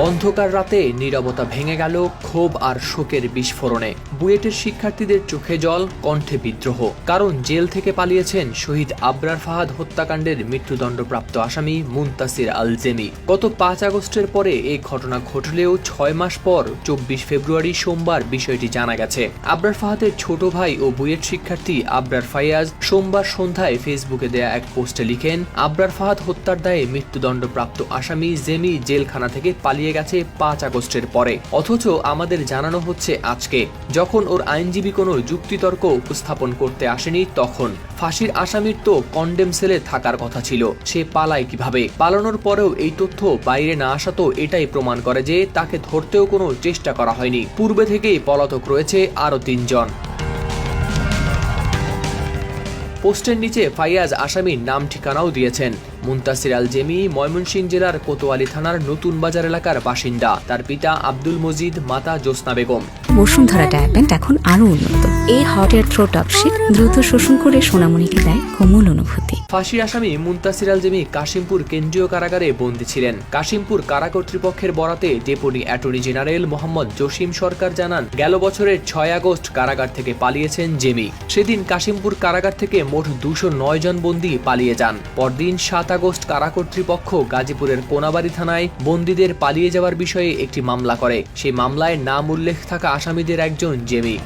অন্ধকার রাতে নীরবতা ভেঙে গেল ক্ষোভ আর শোকের বিস্ফোরণে। বুয়েটের শিক্ষার্থীদের চোখে জল, কণ্ঠে বিদ্রোহ। কারণ জেল থেকে পালিয়েছেন শহীদ আবরার ফাহাদ হত্যাকাণ্ডের মৃত্যুদণ্ডপ্রাপ্ত আসামি মুনতাসির আল জেমি। গত ৫ আগস্টের পরে এই ঘটনা ঘটলেও ৬ মাস পর ২৪ ফেব্রুয়ারি সোমবার বিষয়টি জানা গেছে। আবরার ফাহাদের ছোট ভাই ও বুয়েট শিক্ষার্থী আবরার ফাইয়াজ সোমবার সন্ধ্যায় ফেসবুকে দেয়া এক পোস্টে লিখেন, আবরার ফাহাদ হত্যার দায়ে মৃত্যুদণ্ডপ্রাপ্ত আসামি জেমি জেলখানা থেকে পালিয়ে গেছে ৫ আগস্টের পরে, অথচ আমাদের জানানো হচ্ছে আজকে, যখন ওর আইনজীবী কোনো যুক্তিতর্ক উপস্থাপন করতে আসেনি। তখন ফাঁসির আসামির তো কন্ডেম সেলে থাকার কথা ছিল, সে পালায় কিভাবে? পালানোর পরেও এই তথ্য বাইরে না আসা তো এটাই প্রমাণ করে যে তাকে ধরতেও কোনো চেষ্টা করা হয়নি। পূর্বে থেকেই পলাতক রয়েছে আরও ৩ জন। পোস্টের নিচে ফাইয়াজ আসামির নাম ঠিকানাও দিয়েছেন। মুনতাসির আল জেমি ময়মনসিংহ জেলার কোতোয়ালি থানার নতুন বাজার এলাকার বাসিন্দা। তার পিতা আব্দুল মজিদ, মাতা জোসনা বেগম। বসুন্ধরা ডায়াপেন্ট এখন আরো উন্নত। এই হট এয়ার থ্রো টপশিট দ্রুত শোষণ করে সোনামণিকে দেয় কোমল অনুভূতি। ফাঁসির আসামি মুনতাসির আল জেমি কাশিমপুর কেন্দ্রীয় কারাগারে বন্দী ছিলেন। কাশিমপুর কারা কর্তৃপক্ষের বরাতে deputy attorney general Mohammad Jasim Sarkar জানান, গেল বছরের ৬ আগস্ট কারাগার থেকে পালিয়েছেন জেমি। সেদিন কাশিমপুর কারাগার থেকে মোট ২০৯ জন বন্দী পালিয়ে যান। পরদিন ৭ আগস্ট কারা কর্তৃপক্ষ গাজীপুরের কোনাবাড়ি থানায় বন্দীদের পালিয়ে যাওয়ার বিষয়ে একটি মামলা করে। সেই মামলায় নাম উল্লেখ থাকা আসামিদের একজন জেমি।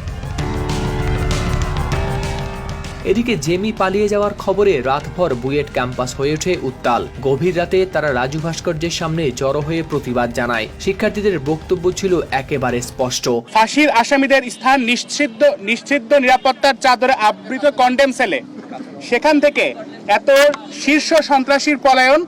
এদিকে জেমি পালিয়ে যাওয়ার খবরে রাতভর বুয়েট ক্যাম্পাস হয়ে ওঠে উত্তাল। গভীর রাতে তারা রাজু ভাস্কর্যের সামনে জড়ো হয়ে প্রতিবাদ জানায়। শিক্ষার্থীদের বক্তব্য ছিল একেবারে স্পষ্ট, ফাঁসির আসামিদের স্থান নিশ্চিদ্ধ নিরাপত্তার চাদরে আবৃত কন্ডেম সেলে। সেখান থেকে এত শীর্ষ সন্ত্রাসীর পলায়ন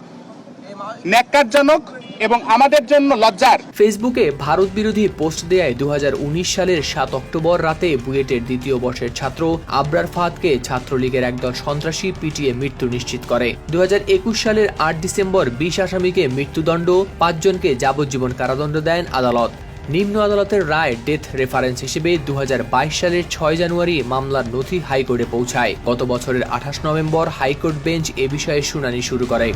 ন্যাক্কারজনক এবং আমাদের জন্য লজ্জার। ফেসবুকে ভারত বিরোধী পোস্ট দেয় ২০১৯ সালের ৭ অক্টোবর রাতে বুয়েটের দ্বিতীয় বর্ষের ছাত্র আবরার ফাহাদকে ছাত্রলীগের একদল সন্ত্রাসী পিটিয়ে মৃত্যু নিশ্চিত করে। ২০২১ সালের ৮ ডিসেম্বর ২০ আসামিকে মৃত্যুদণ্ড, ৫ জনকে যাবজ্জীবন কারাদণ্ড দেন আদালত। নিম্ন আদালতের রায় ডেথ রেফারেন্স হিসেবে ২০২২ সালের ৬ জানুয়ারি মামলার নথি হাইকোর্টে পৌঁছায়। গত বছরের ২৮ নভেম্বর হাইকোর্ট বেঞ্চ এ বিষয়ে শুনানি শুরু করে।